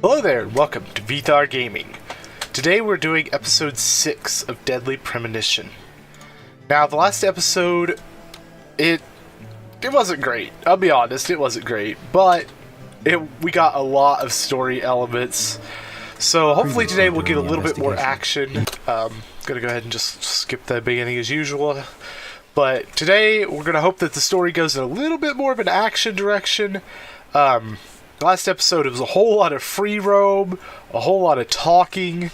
Hello there, and welcome to Vthar Gaming. Today we're doing episode 6 of Deadly Premonition. Now, the last episode, it wasn't great. I'll be honest, it wasn't great, but we got a lot of story elements. So hopefully today we'll get a little bit more action. Gonna go ahead and just skip the beginning as usual. But today we're gonna hope that the story goes in a little bit more of an action direction. Last episode, it was a whole lot of free roam, a whole lot of talking,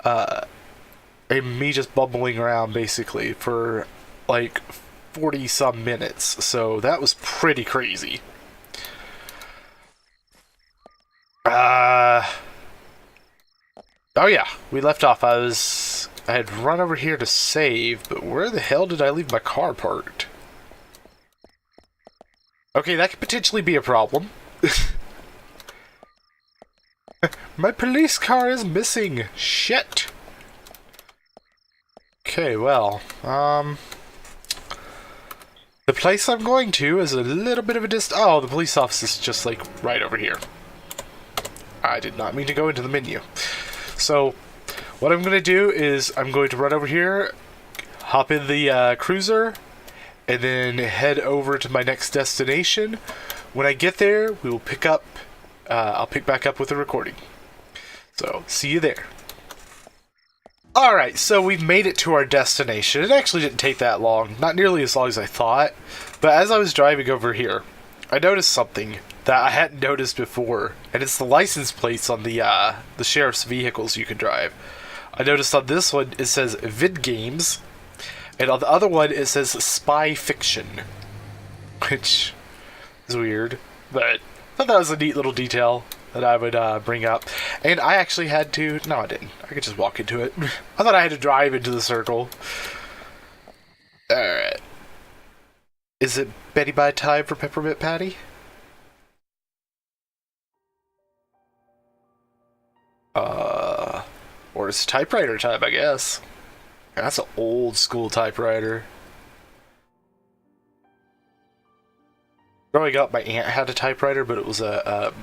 and me just bumbling around, basically, for, like, 40-some minutes. So that was pretty crazy. Oh yeah, we left off. I had run over here to save, but where the hell did I leave my car parked? Okay, that could potentially be a problem. My police car is missing. Shit. Okay, well, the place I'm going to is a little bit of a distance. Oh, the police office is just, like, right over here. I did not mean to go into the menu. So, what I'm going to do is I'm going to run over here, hop in the cruiser, and then head over to my next destination. When I get there, we will pick up. I'll pick back up with the recording. So, see you there. Alright, so we've made it to our destination. It actually didn't take that long. Not nearly as long as I thought. But as I was driving over here, I noticed something that I hadn't noticed before. And it's the license plates on the sheriff's vehicles you can drive. I noticed on this one, it says Vid Games. And on the other one, it says Spy Fiction. Which is weird. But I thought that was a neat little detail that I would bring up. And I actually had to... No, I didn't. I could just walk into it. I thought I had to drive into the circle. Alright. Is it Betty Bye time for Peppermint Patty? Or it's typewriter time, I guess. That's an old school typewriter. Growing up, my aunt had a typewriter, but it was a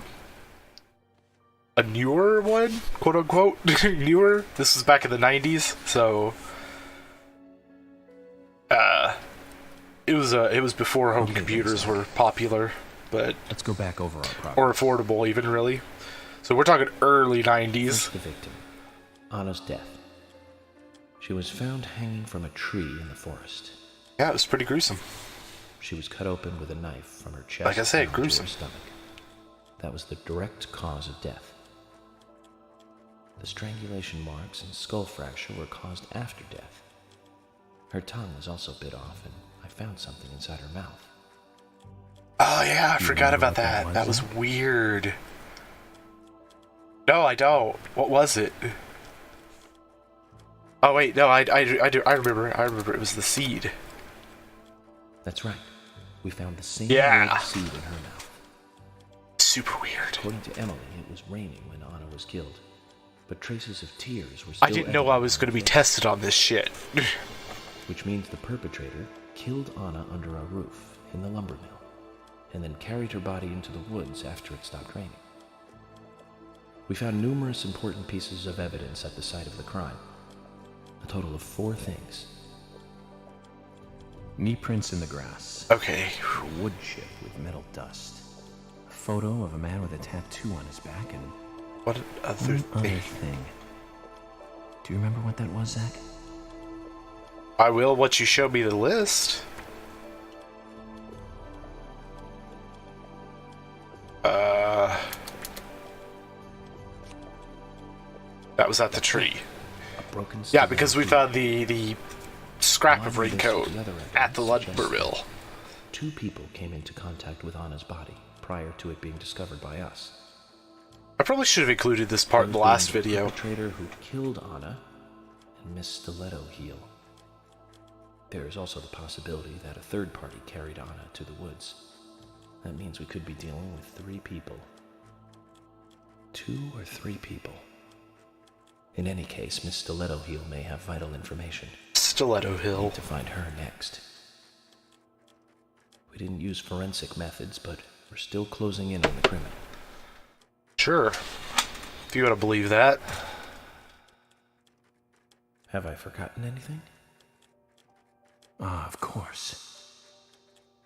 newer one, quote unquote. Newer. This was back in the 90s, so it was before home computers were popular, but let's go back over our progress. Or affordable, even, really. So we're talking early 90s. First, the victim, Anna's death. She was found hanging from a tree in the forest. Yeah, it was pretty gruesome. She was cut open with a knife from her chest. Like I said, down gruesome. to her stomach. That was the direct cause of death. The strangulation marks and skull fracture were caused after death. Her tongue was also bit off, and I found something inside her mouth. Oh yeah, I forgot about that. That was weird. No, I don't. What was it? Oh wait, no, I do. I remember. It was the seed. That's right. We found the same red seed in her mouth. Super weird. According to Emily, it was raining when Anna was killed, but traces of tears were still I didn't know I was going to be tested on this shit. Which means the perpetrator killed Anna under a roof in the lumber mill, and then carried her body into the woods after it stopped raining. We found numerous important pieces of evidence at the site of the crime. A total of 4 things. Knee prints in the grass. Okay. A wood chip with metal dust. A photo of a man with a tattoo on his back, and what other thing. Do you remember what that was, Zach? I will once you show me the list. That was at the tree. Yeah, because we found the scrap of raincoat at the lumber mill. 2 people came into contact with Anna's body prior to it being discovered by us. I probably should have included this part in the last video. The perpetrator who killed Anna and Miss Stiletto Heel. There is also the possibility that a third party carried Anna to the woods. That means we could be dealing with 3 people. 2 or 3 people. In any case, Miss Stiletto Heel may have vital information. Stiletto We Hill. need to find her next. We didn't use forensic methods, but we're still closing in on the criminal. Sure. If you want to believe that. Have I forgotten anything? Ah, of course.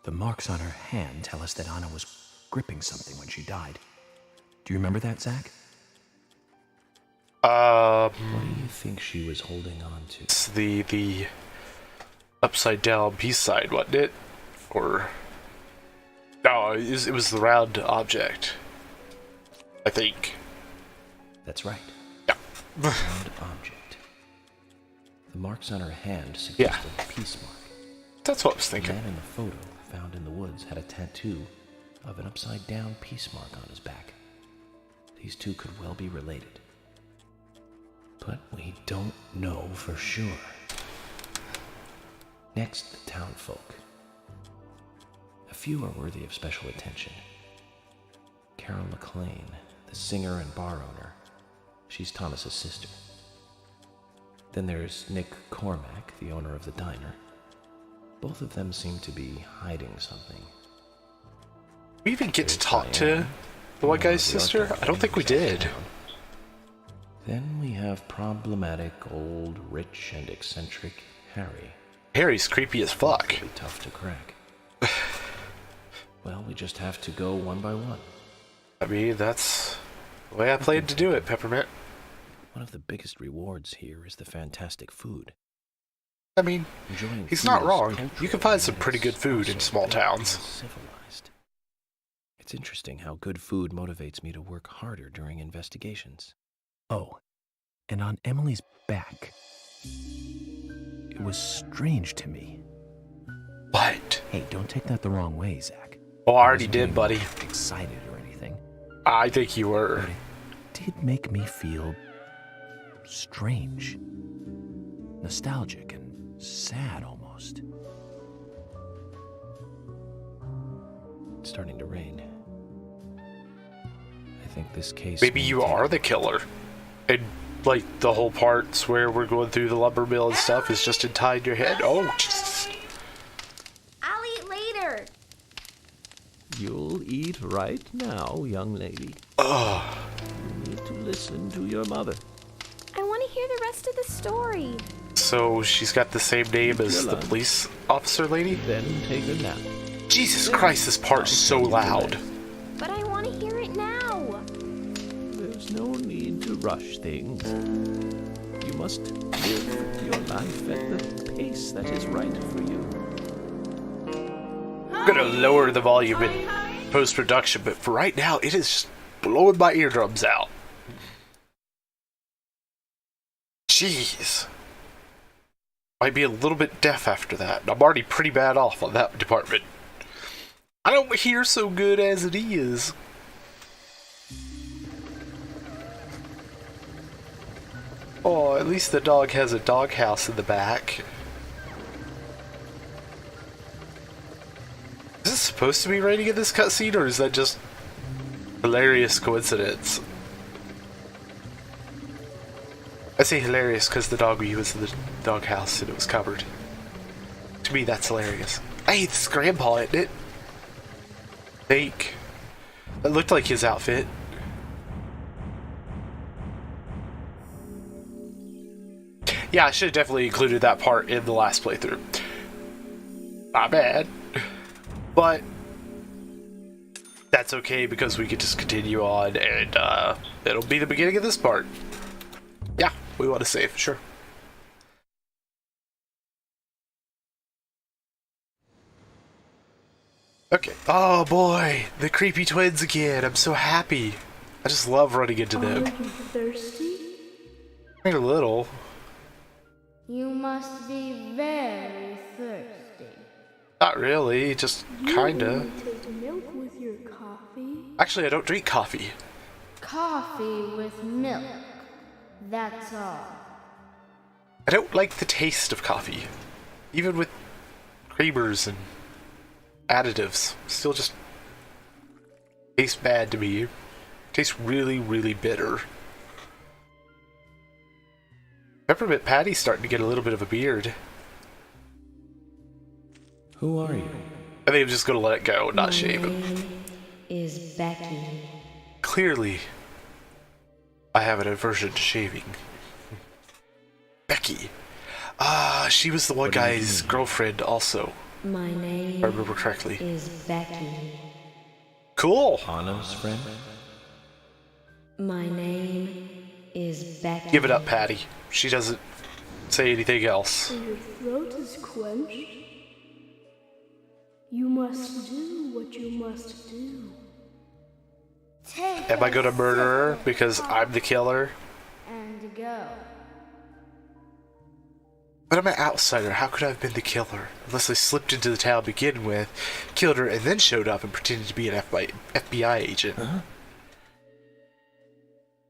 The marks on her hand tell us that Anna was gripping something when she died. Do you remember that, Zach? What do you think she was holding on to? It's the upside down peace sign, wasn't it? Or no, it was the round object, I think. That's right. Yeah. Round object. The marks on her hand suggest a peace mark. That's what I was The thinking. man in the photo found in the woods had a tattoo of an upside down peace mark on his back. These two could well be related. But we don't know for sure. Next, the townfolk. A few are worthy of special attention. Carol McLean, the singer and bar owner. She's Thomas's sister. Then there's Nick Cormack, the owner of the diner. Both of them seem to be hiding something. We even get to talk to the white guy's sister? I don't think we did. Then we have problematic, old, rich, and eccentric Harry. Harry's creepy as fuck. Really tough to crack. Well, we just have to go one by one. I mean, that's the way I planned to do it, Peppermint. One of the biggest rewards here is the fantastic food. I mean, Enjoying he's food not is wrong. cultural, You can find some and pretty good it's food in also small very towns. civilized. It's interesting how good food motivates me to work harder during investigations. Oh, and on Emily's back. It was strange to me. What? Hey, don't take that the wrong way, Zach. Oh, I already wasn't did, getting buddy. Excited or anything. I think you were. But it did make me feel strange. Nostalgic and sad almost. It's starting to rain. I think this case... Maybe may you take- are the killer. And, like, the whole parts where we're going through the lumber mill and stuff is just inside your head. Oh, Jesus. I'll eat later. You'll eat right now, young lady. Ugh. You need to listen to your mother. I want to hear the rest of the story. So she's got the same name as the police officer lady? Then take a nap. Jesus Christ, this part's so loud. But I want to hear it now. There's no need to rush things. You must live your life at the pace that is right for you. I'm gonna lower the volume in post-production, but for right now, it is just blowing my eardrums out. Jeez. Might be a little bit deaf after that. I'm already pretty bad off on that department. I don't hear so good as it is. Oh, at least the dog has a doghouse in the back. Is this supposed to be raining in this cutscene, or is that just hilarious coincidence? I say hilarious because the dog we was in the doghouse and it was covered. To me, that's hilarious. Hey, this is Grandpa, isn't it? Fake. That looked like his outfit. Yeah, I should have definitely included that part in the last playthrough. Not bad. But that's okay because we could just continue on and it'll be the beginning of this part. Yeah, we want to save, sure. Okay. Oh boy, the creepy twins again. I'm so happy. I just love running into them. Are you thirsty? A little. You must be very thirsty. Not really, just kinda. Take milk with your coffee? Actually, I don't drink coffee. Coffee with milk. That's all. I don't like the taste of coffee. Even with creamers and additives. Still just tastes bad to me. Tastes really, really bitter. Peppermint Patty's starting to get a little bit of a beard. Who are you? I think I'm just gonna let it go, not shave him. Name is Becky. Clearly. I have an aversion to shaving. Becky. She was the one guy's girlfriend also. My name If I remember correctly. is Becky. Cool. Anna's friend? My name is Becky. Give it up, Patty. She doesn't say anything else. Your throat is quenched. You must do what you must do. Take Am I gonna a murder her sip because of I'm the killer? and go. But I'm an outsider. How could I have been the killer? Unless I slipped into the town to begin with, killed her, and then showed up and pretended to be an FBI agent. Huh?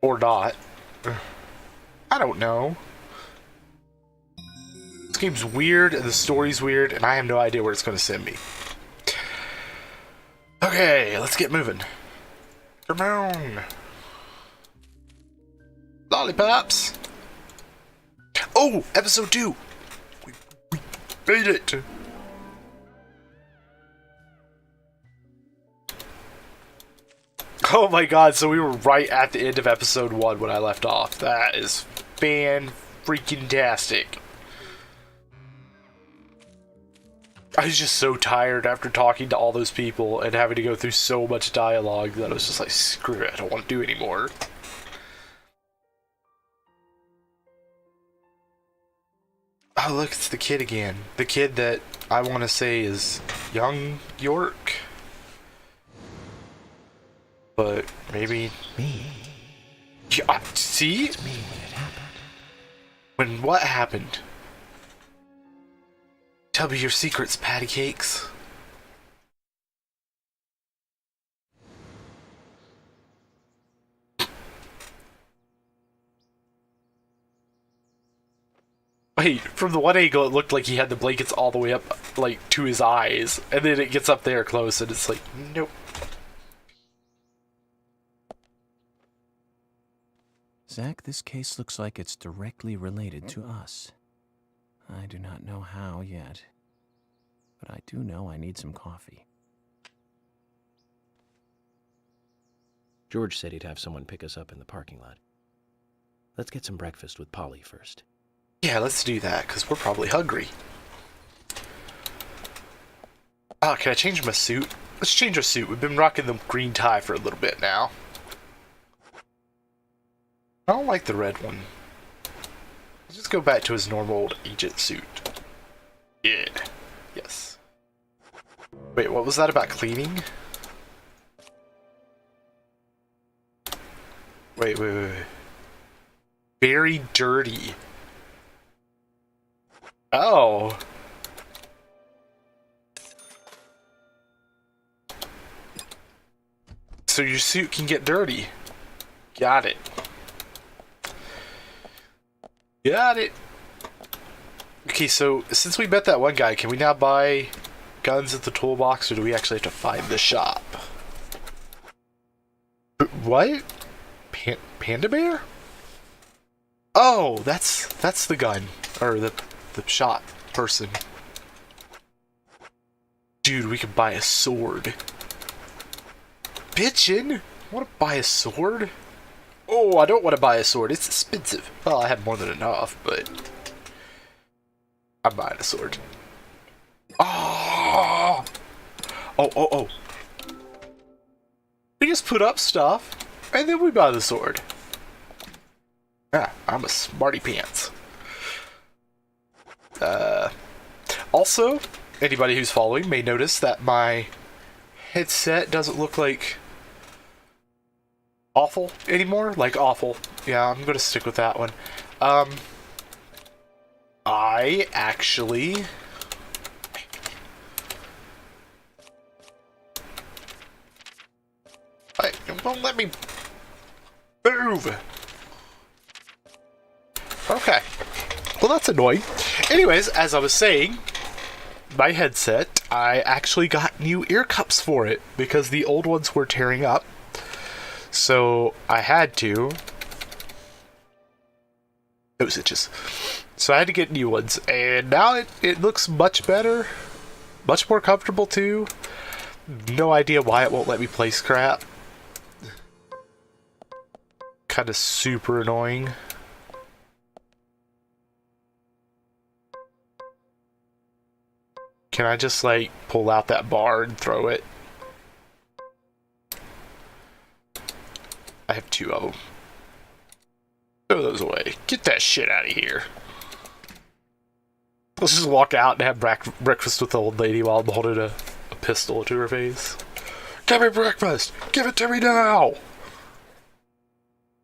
Or not. I don't know. This game's weird, and the story's weird, and I have no idea where it's going to send me. Okay, let's get moving. Come on. Lollipops. Oh, episode 2. We made it. Oh my god, so we were right at the end of episode 1 when I left off. That is fan-freaking-tastic. I was just so tired after talking to all those people and having to go through so much dialogue that I was just like, screw it, I don't want to do it anymore. Oh look, it's the kid again. The kid that I want to say is young York. But maybe... Me? Yeah, see? It's me when it happened. When what happened? Tell me your secrets, patty cakes. Wait, from the one angle it looked like he had the blankets all the way up, like, to his eyes. And then it gets up there close and it's like, nope. Zach, this case looks like it's directly related to us. I do not know how yet, but I do know I need some coffee. George said he'd have someone pick us up in the parking lot. Let's get some breakfast with Polly first. Yeah, let's do that, because we're probably hungry. Oh, can I change my suit? Let's change our suit. We've been rocking the green tie for a little bit now. I don't like the red one. Let's just go back to his normal old agent suit. Yeah. Yes. Wait, what was that about cleaning? Wait. Very dirty. Oh. So your suit can get dirty. Got it. Got it. Okay, so since we met that one guy, can we now buy guns at the toolbox, or do we actually have to find the shop? What? Panda bear? Oh, that's the gun, or the shot person. Dude, we could buy a sword. Bitchin'! Want to buy a sword? Oh, I don't want to buy a sword. It's expensive. Well, I have more than enough, but I'm buying a sword. Oh! Oh. We just put up stuff, and then we buy the sword. Ah, I'm a smarty pants. Also, anybody who's following may notice that my headset doesn't look like awful anymore. Like awful. Yeah, I'm gonna stick with that one. I actually... It won't let me move. Okay. Well, that's annoying. Anyways, as I was saying, my headset, I actually got new ear cups for it because the old ones were tearing up. So I had to. Those itches. So I had to get new ones, and now it looks much better, much more comfortable too. No idea why it won't let me play scrap. kind of super annoying. Can I just, like, pull out that bar and throw it? I have 2 of them. Throw those away. Get that shit out of here. Let's just walk out and have breakfast with the old lady while I'm holding a pistol to her face. Give me breakfast! Give it to me now!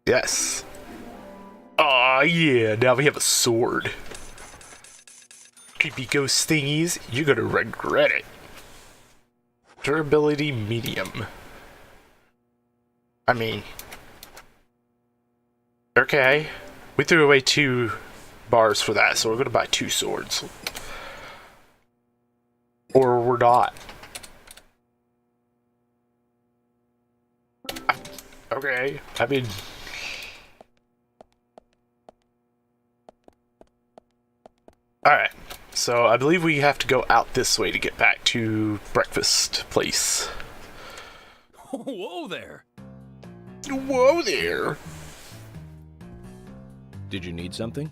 Yes. Aw, yeah, now we have a sword. Creepy ghost thingies, you're gonna regret it. Durability medium. I mean... Okay. We threw away 2 bars for that, so we're gonna buy 2 swords. Or we're not. Okay, I mean... Alright, so I believe we have to go out this way to get back to breakfast place. Whoa there! Whoa there! Did you need something?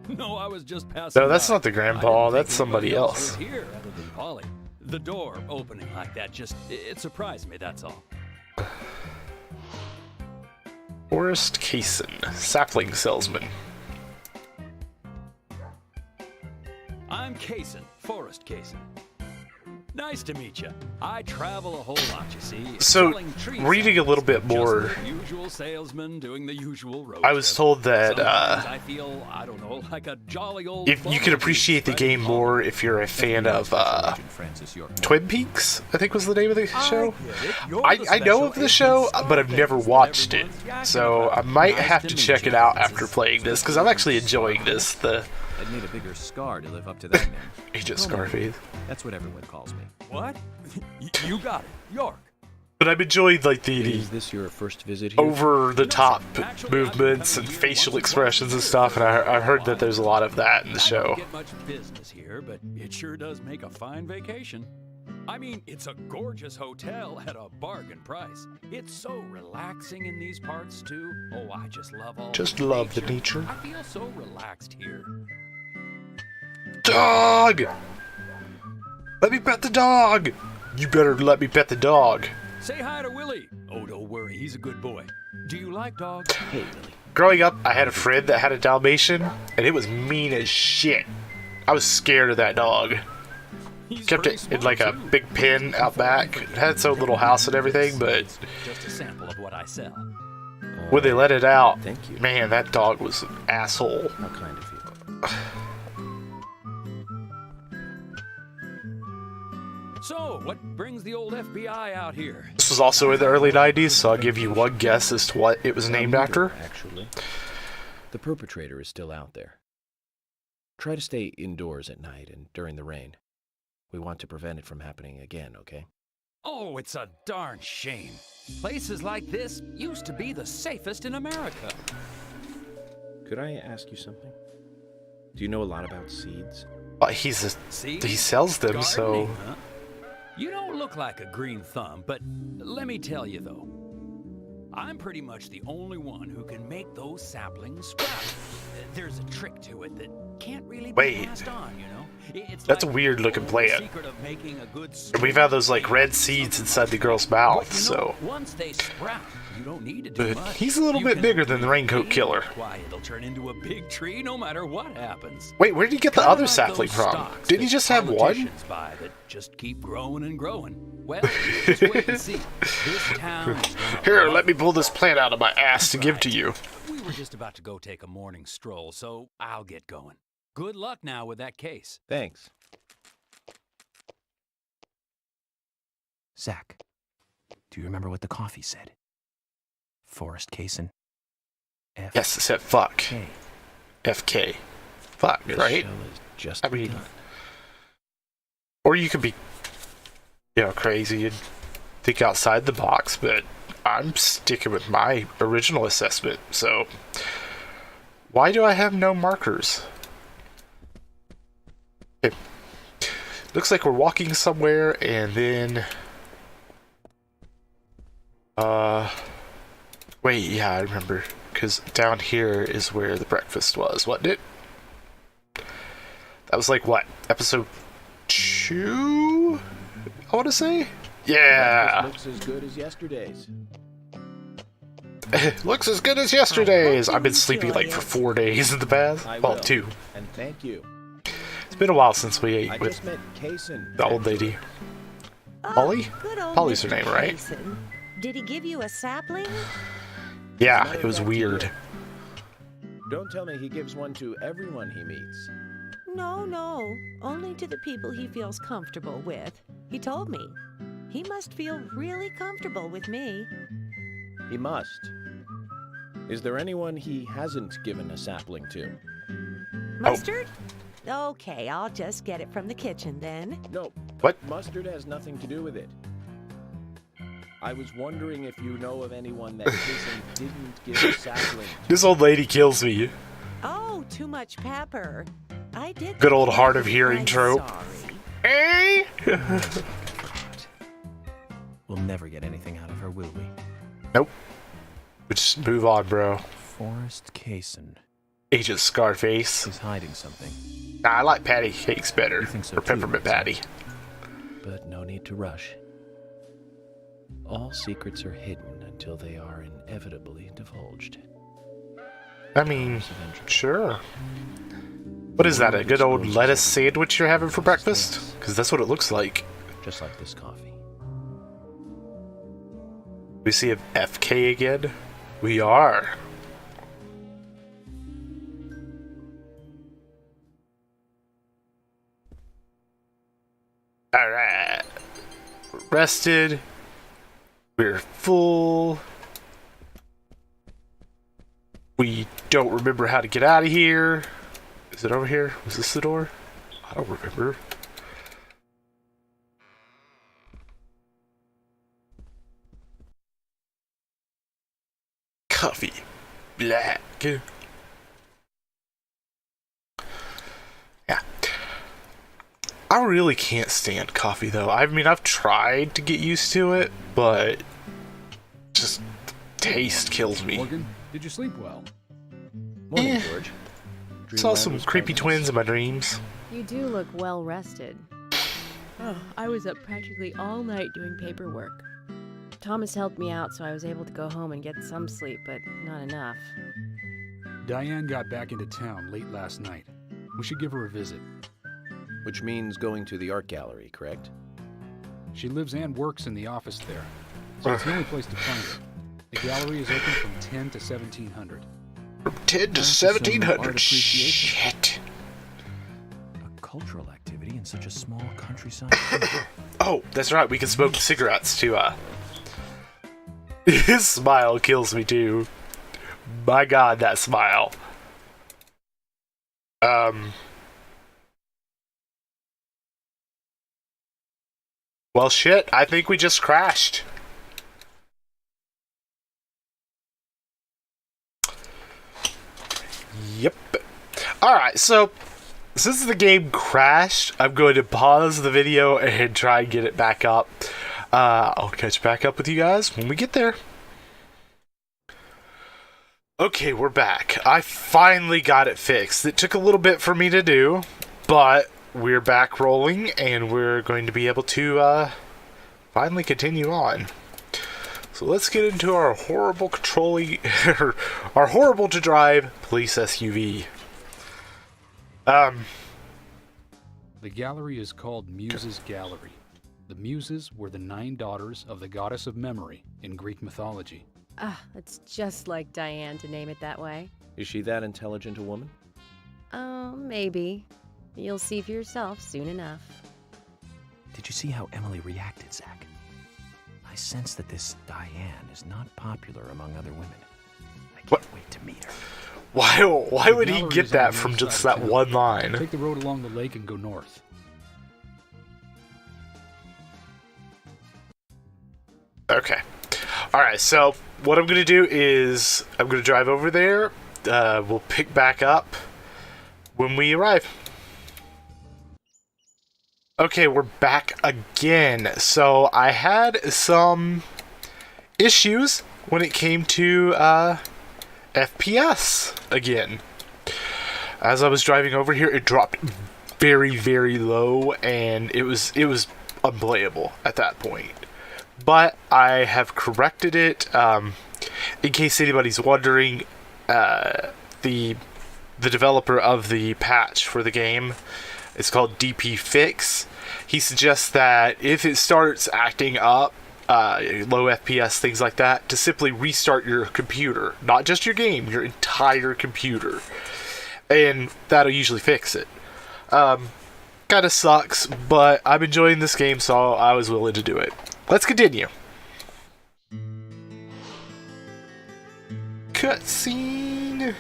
No, I was just passing. No, that's by. not the grandpa, I didn't that's think somebody anybody else. Was here other than Polly. The door opening like that it surprised me, that's all. Forrest Kaysen, sapling salesman. I'm Kaysen, Forrest Kaysen. Nice to meet you. I travel a whole lot, you see. So, selling tree reading a little bit samples. more, Just the usual salesman doing the usual road I was trip. told that Sometimes I feel, I don't know, like a jolly old if you can appreciate the game more if you're a fan of Twin Peaks, I think was the name of the show. I know of the show, but I've never watched it, so I might have to check it out after playing this because I'm actually enjoying this. I'd need a bigger scar to live up to that name. Agent Scarface. That's what everyone calls me. What? You got it, York. But I'm enjoying like the Is this your first visit here? over-the-top movements and facial expressions and stuff, and I've heard that there's a lot of that in the I show. don't get much business here, but it sure does make a fine vacation. I mean, it's a gorgeous hotel at a bargain price. It's so relaxing in these parts, too. Oh, I just love all Just the love the nature. I feel so relaxed here. Dog! Let me pet the dog! You better let me pet the dog. Say hi to Willie. Oh, don't worry, he's a good boy. Do you like dogs? Hey, Lily. Growing up, I had a friend that had a Dalmatian, and it was mean as shit. I was scared of that dog. He's Kept pretty it in smart, like a too. big pen out back. It had its own little house and everything, but Just a sample of what I sell. when they let it out, Thank you. man, that dog was an asshole. How kind of you. So, what brings the old FBI out here? This was also in the early 90s, so I'll give you one guess as to what it was named after. Actually, the perpetrator is still out there. Try to stay indoors at night and during the rain. We want to prevent it from happening again, okay? Oh, it's a darn shame. Places like this used to be the safest in America. Could I ask you something? Do you know a lot about seeds? He See? sells them, so Gardening, huh? You don't look like a green thumb, but let me tell you though, I'm pretty much the only one who can make those saplings sprout. There's a trick to it that can't really be Wait. passed on, you know? It's That's a like weird looking the plant. secret of making a good and we've had those like red seeds inside the girl's mouth, But, you know, so. once they sprout, you don't need to do But much. he's a little You bit can bigger than the Raincoat wait. Killer. Why, it'll turn into a big tree no matter what happens. Wait, where did he get the Kinda other like sapling those from? stocks Didn't he that just have one? politicians buy that just keep growing and growing. Well, just wait and see. This town is gonna Here, love let me pull this plant out of my ass to give to you. We were just about to go take a morning stroll, so I'll get going. Good luck now with that case. Thanks. Zach, do you remember what the coffee said? Forrest Kaysen. Yes, it said fuck. K. FK. Fuck, This right? show is just I mean, begun. or you could be, crazy and think outside the box, but I'm sticking with my original assessment, so. Why do I have no markers? Okay. Looks like we're walking somewhere, and then. Wait, yeah, I remember. Because down here is where the breakfast was, wasn't it? That was like, what? Episode 2? I want to say? Yeah! Looks as good as yesterday's. Looks as good as yesterday's! I've been sleeping like for 4 days in the past. Well, 2. And thank you. It's been a while since we ate I with just met Kaysen. the old lady. Oh, Polly? good old Polly's her Mr. name, right? Kaysen. Did he give you a sapling? Yeah, it was weird. Don't tell me he gives one to everyone he meets. No. Only to the people he feels comfortable with. He told me. He must feel really comfortable with me. He must. Is there anyone he hasn't given a sapling to? Mustard? Okay, I'll just get it from the kitchen then. No. What? Mustard has nothing to do with it. I was wondering if you know of anyone that Kaysen didn't give a sapling. This old lady kills me. Oh, too much pepper. I did. Good old hard of hearing I'm trope. sorry. We'll never get anything out of her, will we? Nope. We just move on, bro. Forrest Kaysen. Agent Scarface. He's hiding something, Nah, I like patty cakes better. You think so or too, peppermint don't you? patty. but no need to rush. All secrets are hidden until they are inevitably divulged. I mean, sure. What is that, a good old lettuce sandwich you're having for breakfast? Because that's what it looks like. Just like this coffee. We see a FK again? We are. Alright. We're rested. We're full. We don't remember how to get out of here. Is it over here? Was this the door? I don't remember. Coffee. Black. Yeah. I really can't stand coffee though. I mean, I've tried to get used to it, but just taste kills me. Morgan, did you sleep well? Morning, George. Saw some creepy twins in my dreams. You do look well rested. Oh, I was up practically all night doing paperwork. Thomas helped me out, so I was able to go home and get some sleep, but not enough. Diane got back into town late last night. We should give her a visit. Which means going to the art gallery, correct? She lives and works in the office there, so it's the only place to find her. The gallery is open from 10 to 1700. From 10 to Perhaps some 1700. art appreciation. Shit. A cultural activity in such a small countryside. Oh, that's right. We can smoke cigarettes too. His smile kills me too. My God, that smile. Well, shit. I think we just crashed. Yep. Alright, so since the game crashed, I'm going to pause the video and try and get it back up. I'll catch back up with you guys when we get there. Okay, we're back. I finally got it fixed. It took a little bit for me to do, but we're back rolling and we're going to be able to finally continue on. So let's get into our horrible our horrible to drive police SUV. The gallery is called Muses Gallery. The Muses were the 9 daughters of the goddess of memory in Greek mythology. Ah, it's just like Diane to name it that way. Is she that intelligent a woman? Maybe. You'll see for yourself soon enough. Did you see how Emily reacted, Zach? I sense that this Diane is not popular among other women. I can't What? wait to meet her. Why would The he gallery get is on that the from north just side that of one town. line? Take the road along the lake and go north. Okay. Alright, so what I'm going to do is I'm going to drive over there. We'll pick back up when we arrive. Okay, we're back again. So I had some issues when it came to FPS again. As I was driving over here, it dropped very, very low, and it was unplayable at that point. But I have corrected it. In case anybody's wondering, the developer of the patch for the game is called DP Fix. He suggests that if it starts acting up, low FPS, things like that, to simply restart your computer. Not just your game, your entire computer. And that'll usually fix it. Kinda sucks, but I'm enjoying this game, so I was willing to do it. Let's continue. Cutscene.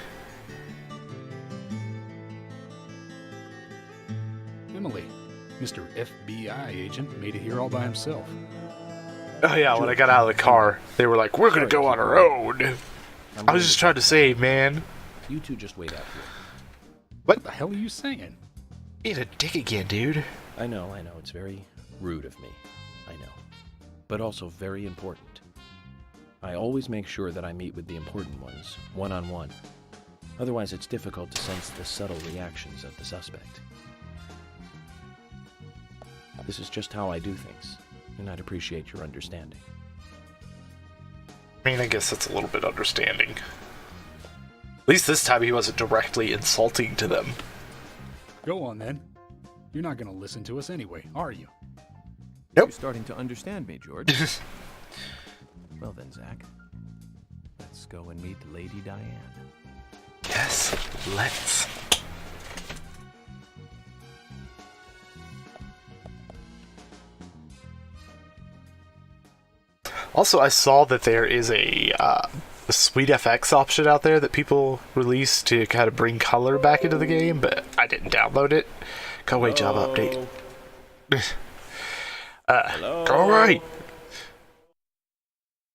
Emily, Mr. FBI agent, made it here all by himself. Oh yeah, when I got out of the car, they were like, "We're gonna go on our own." I was just trying to save, man. You two just wait out here. What the hell are you saying? Being a dick again, dude. I know, it's very rude of me. I know. But also very important. I always make sure that I meet with the important ones, one-on-one. Otherwise, it's difficult to sense the subtle reactions of the suspect. This is just how I do things, and I'd appreciate your understanding. I mean, I guess that's a little bit understanding. At least this time he wasn't directly insulting to them. Go on, then. You're not going to listen to us anyway, are you? Nope. You're starting to understand me, George. Well then, Zach. Let's go and meet Lady Diane. Yes, let's. Also, I saw that there is a Sweet FX option out there that people release to kind of bring color back into the game, but I didn't download it. Go away, Java update. Go right.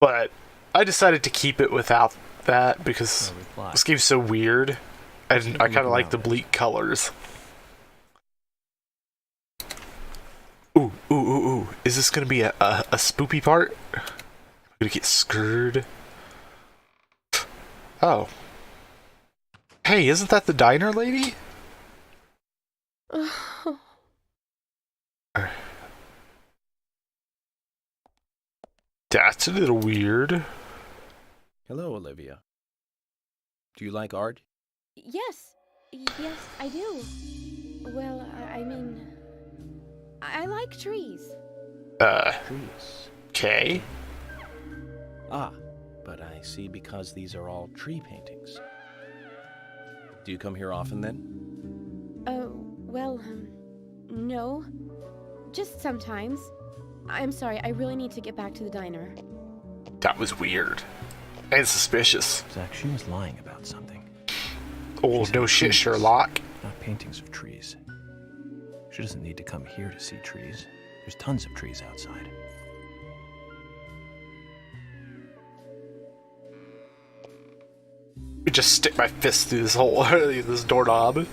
But I decided to keep it without that because this game's so weird, and I kind of like the bleak colors. Ooh, ooh, ooh, ooh. Is this going to be a spoopy part? I'm going to get scared. Oh. Hey, isn't that the diner lady? That's a little weird. Hello, Olivia. Do you like art? Yes, I do. Well, I mean, I like trees. Trees. Okay. Ah, but I see because these are all tree paintings. Do you come here often then? Well, no. Just sometimes. I'm sorry, I really need to get back to the diner. That was weird. And suspicious. Zach, she was lying about something. Oh, no shit, Sherlock. Not paintings of trees. She doesn't need to come here to see trees. There's tons of trees outside. Let me just stick my fist through this hole, this doorknob.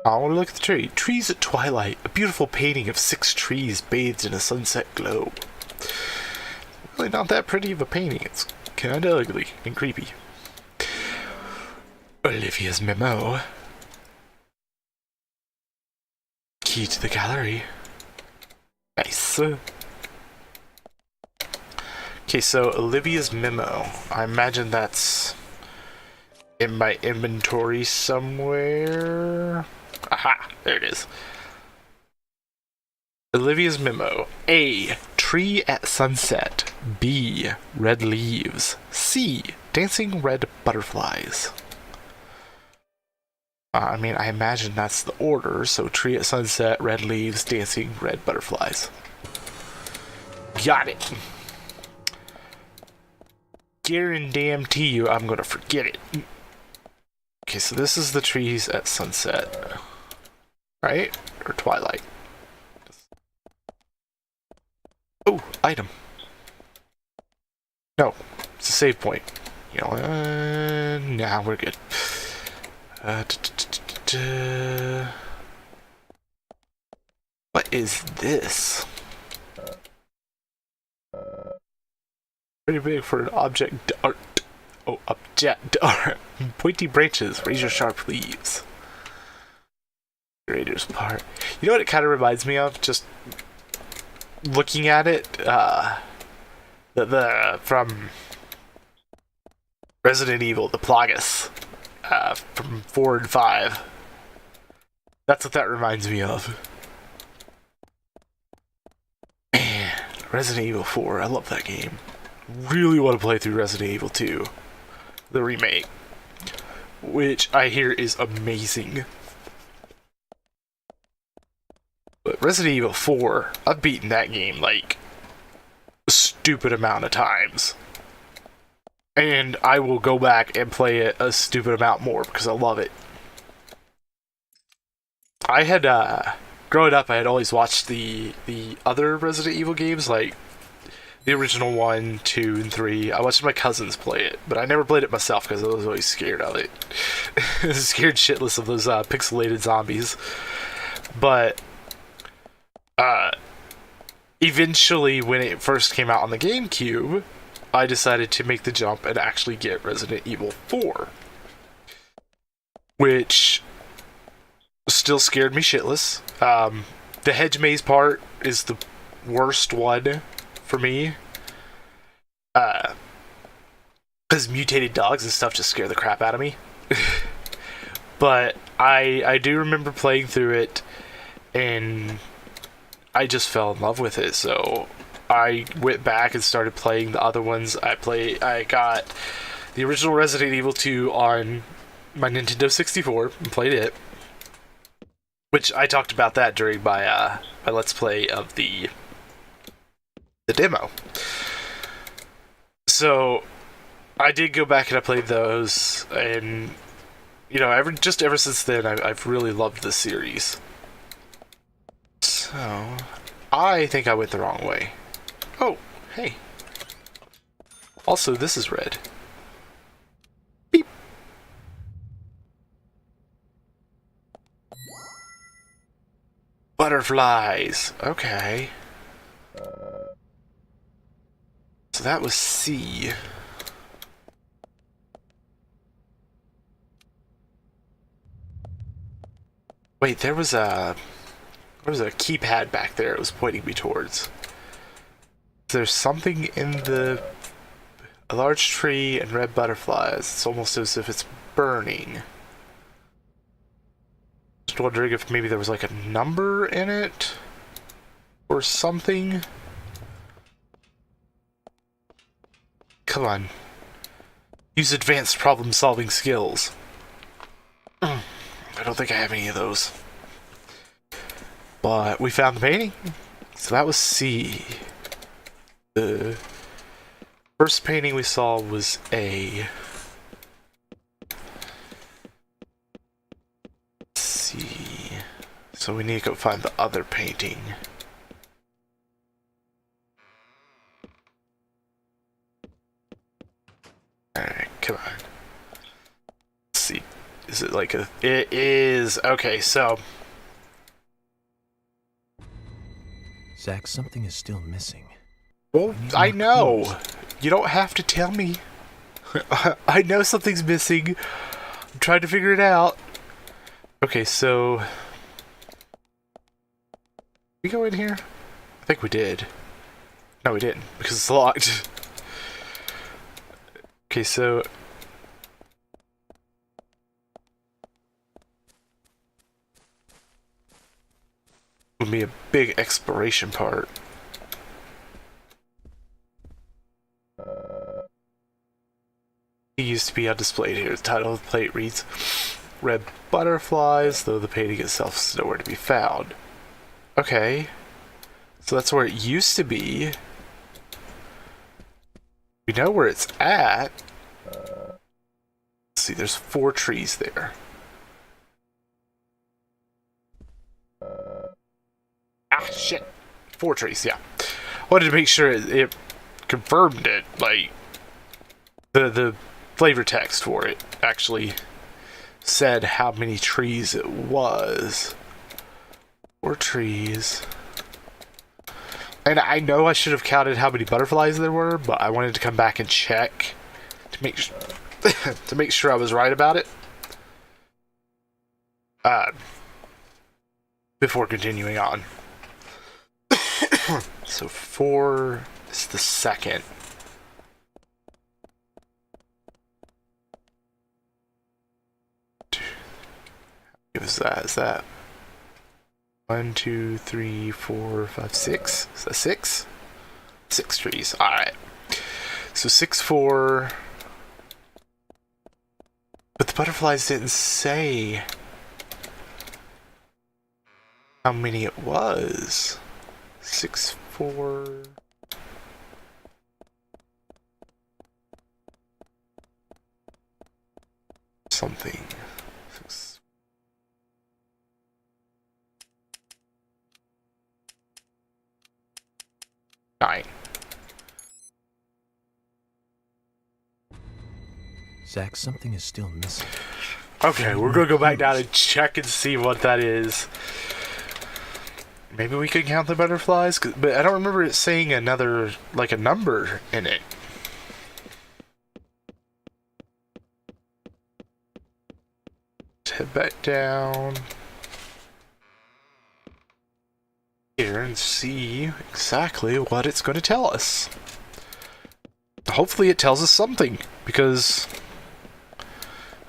I want to look at the tree. Trees at twilight. A beautiful painting of 6 trees bathed in a sunset glow. Really not that pretty of a painting. It's kinda ugly and creepy. Olivia's Memo. Key to the gallery. Nice. Okay, so Olivia's Memo. I imagine that's in my inventory somewhere. Aha, there it is. Olivia's Memo. A. Tree at sunset. B. Red leaves. C. Dancing red butterflies. I mean, I imagine that's the order. So tree at sunset, red leaves, dancing red butterflies. Got it. Guarantee you I'm gonna forget it. Okay, so this is the trees at sunset. Right? Or twilight. Oh, item. No, it's a save point. You know, nah, we're good. What is this? Pretty big for an object art. Oh, object art. Pointy branches, razor sharp leaves. Curator's part. You know what it kind of reminds me of? Just looking at it, the from Resident Evil, the Plagas, from 4 and 5. That's what that reminds me of. Man, Resident Evil 4, I love that game. Really want to play through Resident Evil 2, the remake, which I hear is amazing. But Resident Evil 4, I've beaten that game like a stupid amount of times. And I will go back and play it a stupid amount more because I love it. I had, growing up, I had always watched the other Resident Evil games, like the original 1, 2, and 3. I watched my cousins play it, but I never played it myself because I was always scared of it. Scared shitless of those pixelated zombies. But eventually, when it first came out on the GameCube, I decided to make the jump and actually get Resident Evil 4. Which still scared me shitless. The hedge maze part is the worst one for me. Because mutated dogs and stuff just scare the crap out of me. But I do remember playing through it, and I just fell in love with it, so I went back and started playing the other ones. I got the original Resident Evil 2 on my Nintendo 64 and played it, which I talked about that during my Let's Play of the demo. So I did go back and I played those, and you know, ever since then, I've really loved the series. So I think I went the wrong way. Oh, hey. Also, this is red. Beep. Butterflies. Okay. So that was C. Wait, there was a keypad back there it was pointing me towards. There's something in a large tree and red butterflies. It's almost as if it's burning. Just wondering if maybe there was like a number in it or something. Come on. Use advanced problem-solving skills. I don't think I have any of those. But we found the painting. So that was C. The first painting we saw was A. C. So we need to go find the other painting. Alright, come on. Let's see. Is it like a... It is. Okay, so... Zach, something is still missing. Well, I know. You don't have to tell me. I know something's missing. I'm trying to figure it out. Okay, so... Did we go in here? I think we did. No, we didn't, because it's locked. Okay, so... Would be a big exploration part. It used to be on display here. The title of the plate reads Red Butterflies, though the painting itself is nowhere to be found. Okay. So that's where it used to be. We know where it's at. Let's see, there's 4 trees there. Ah, shit. 4 trees, yeah. Wanted to make sure it confirmed it, like, the flavor text for it actually said how many trees it was. 4 trees. And I know I should have counted how many butterflies there were, but I wanted to come back and check to make to make sure I was right about it. Before continuing on. So 4 is the second. What was that? Is that 1, 2, 3, 4, 5, 6? Is that 6? 6 trees. Alright. So 6, 4. But the butterflies didn't say how many it was. 6, 4. Something. 6. Nine. Zach, something is still missing. Okay, we're gonna go back down and check and see what that is. Maybe we could count the butterflies, but I don't remember it saying another, like a number in it. Let's head back down here and see exactly what it's going to tell us. Hopefully it tells us something, because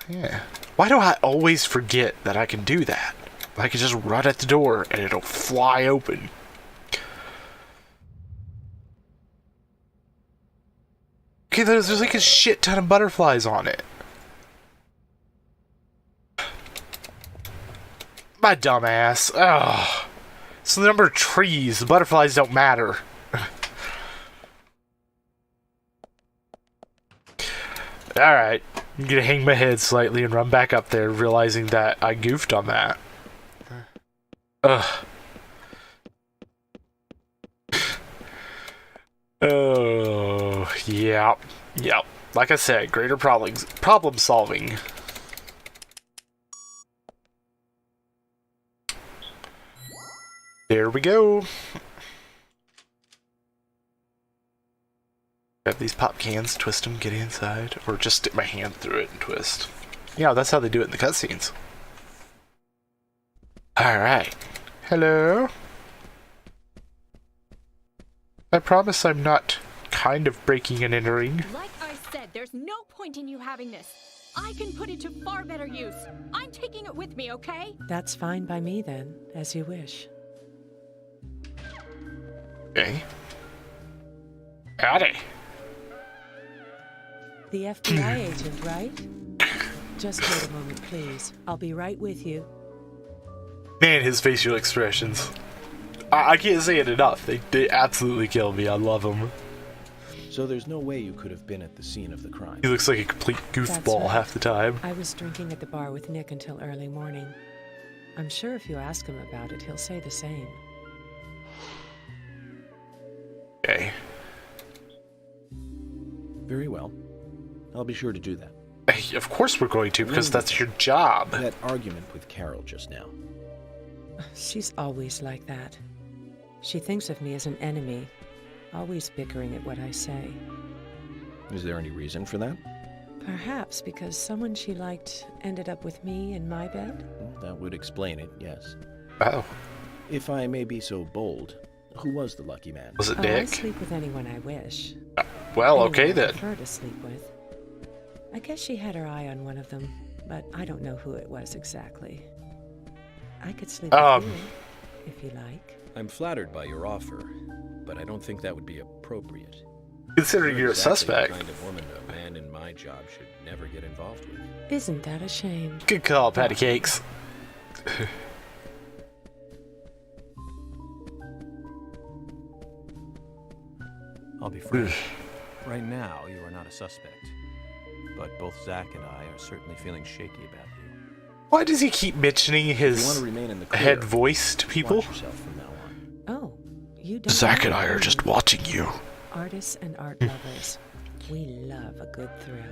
yeah. Why do I always forget that I can do that? I can just run at the door and it'll fly open. Okay, there's like a shit ton of butterflies on it. My dumb ass. Ugh. It's the number of trees. The butterflies don't matter. Alright. I'm gonna hang my head slightly and run back up there, realizing that I goofed on that. Ugh. Oh, yeah. Yep. Like I said, greater problem solving. There we go. Grab these pop cans, twist them, get inside, or just stick my hand through it and twist. Yeah, that's how they do it in the cutscenes. Alright. Hello? I promise I'm not kind of breaking and entering. Like I said, there's no point in you having this. I can put it to far better use. I'm taking it with me, okay? That's fine by me then, as you wish. Okay. Howdy. The FBI agent, right? Just wait a moment, please. I'll be right with you. Man, his facial expressions. I can't say it enough. They absolutely kill me. I love them. So there's no way you could have been at the scene of the crime. He looks like a complete That's goofball right. half the time. I was drinking at the bar with Nick until early morning. I'm sure if you ask him about it, he'll say the same. Okay. Very well. I'll be sure to do that. Hey, of course we're going to, because that's your job. That argument with Carol just now. She's always like that. She thinks of me as an enemy, always bickering at what I say. Is there any reason for that? Perhaps because someone she liked ended up with me in my bed? Well, that would explain it, yes. Oh. If I may be so bold, who was the lucky man? Was it I Nick? sleep with anyone I wish. Well, Anyone okay I then. prefer to sleep with. I guess she had her eye on one of them, but I don't know who it was exactly. I could sleep with you, if you like. I'm flattered by your offer, but I don't think that would be appropriate. Considering you're a Exactly suspect. The kind of woman a man in my job should never get involved with. Isn't that a shame? Good call, patty cakes. I'll be frank. Right now, you are not a suspect. But both Zach and I are certainly feeling shaky about you. Why does he keep mentioning If you want his to remain in the clear, head voice to people? watch yourself from now on. Oh, you don't Zach know and I are me. just watching you. Artists and art lovers. We love a good thrill.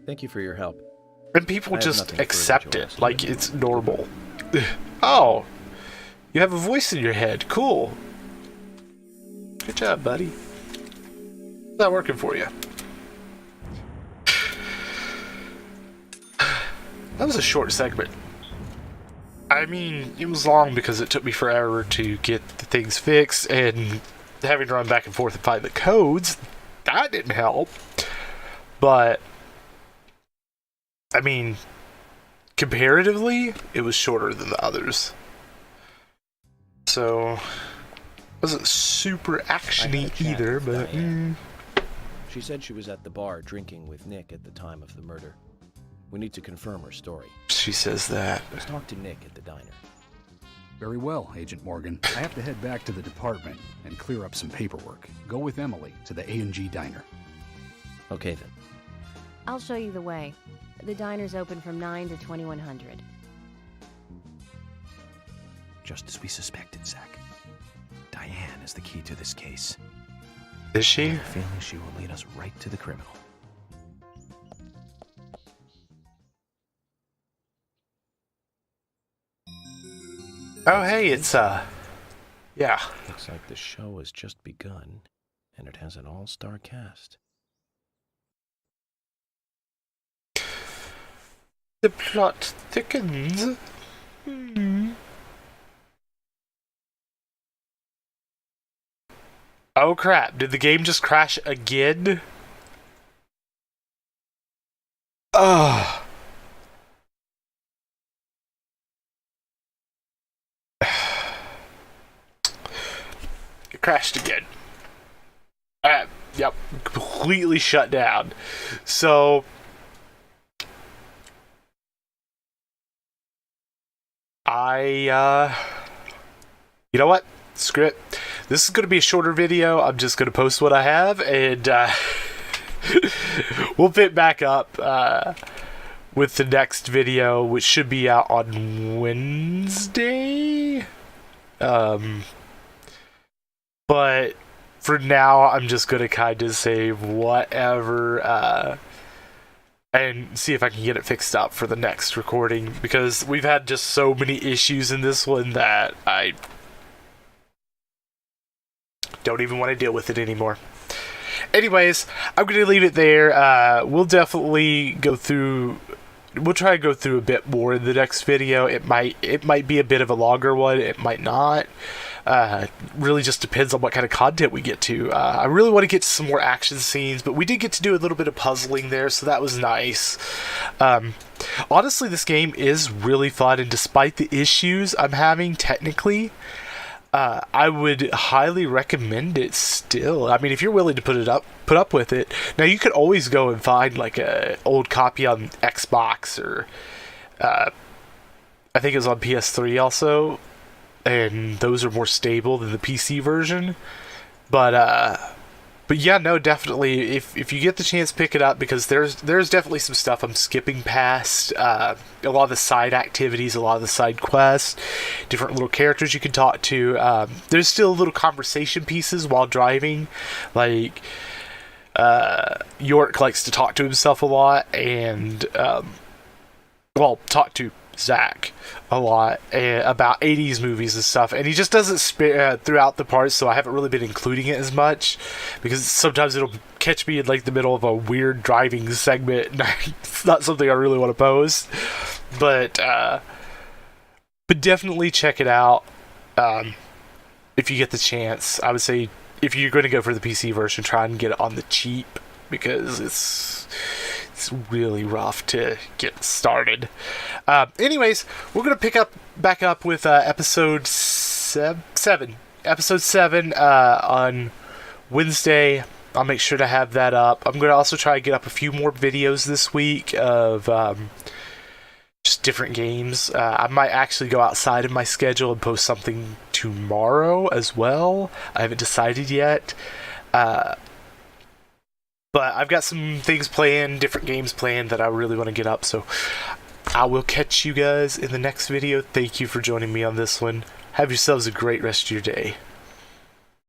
Thank you for your help. And people I have just nothing further accept to it ask. like it's normal. Oh, You have a voice in your head. Cool. Good job, buddy. How's that working for you? That was a short segment. I mean, it was long because it took me forever to get the things fixed, and having to run back and forth and find the codes, that didn't help. But, I mean, comparatively, it was shorter than the others. So, wasn't super actiony either, but... She said she was at the bar drinking with Nick at the time of the murder. We need to confirm her story. She says that. Let's talk to Nick at the diner. Very well, Agent Morgan. I have to head back to the department and clear up some paperwork. Go with Emily to the A&G diner. Okay, then. I'll show you the way. The diner's open from 9 to 2100. Just as we suspected, Zach. Diane is the key to this case. Is she? I have a feeling she will lead us right to the criminal. Oh, hey, it's, yeah. Looks like the show has just begun, and it has an all-star cast. The plot thickens. Oh crap, did the game just crash again? Ugh. It crashed again. Yep, completely shut down. So... you know what? Screw it. This is going to be a shorter video. I'm just going to post what I have, and we'll pick back up with the next video, which should be out on Wednesday. But for now, I'm just going to kind of save whatever and see if I can get it fixed up for the next recording, because we've had just so many issues in this one that I don't even want to deal with it anymore. Anyways, I'm going to leave it there. We'll definitely go through... We'll try to go through a bit more in the next video. It might be a bit of a longer one. It might not. Really just depends on what kind of content we get to. I really want to get to some more action scenes, but we did get to do a little bit of puzzling there, so that was nice. Honestly, this game is really fun, and despite the issues I'm having technically, I would highly recommend it still. I mean, if you're willing to put up with it. Now, you could always go and find like a old copy on Xbox, or I think it was on PS3 also, and those are more stable than the PC version. But yeah, no, definitely, if you get the chance, pick it up, because there's definitely some stuff I'm skipping past. A lot of the side activities, a lot of the side quests, different little characters you can talk to. There's still little conversation pieces while driving, like York likes to talk to himself a lot, and talk to Zach a lot about 80s movies and stuff, and he just doesn't throughout the parts, so I haven't really been including it as much, because sometimes it'll catch me in like the middle of a weird driving segment, and it's not something I really want to post. But definitely check it out if you get the chance. I would say if you're going to go for the PC version, try and get it on the cheap, because it's really rough to get started. Anyways, we're going to pick back up with episode 7 on Wednesday. I'll make sure to have that up. I'm going to also try to get up a few more videos this week of just different games. I might actually go outside of my schedule and post something tomorrow as well. I haven't decided yet. But I've got some things planned, different games planned that I really want to get up, so I will catch you guys in the next video. Thank you for joining me on this one. Have yourselves a great rest of your day.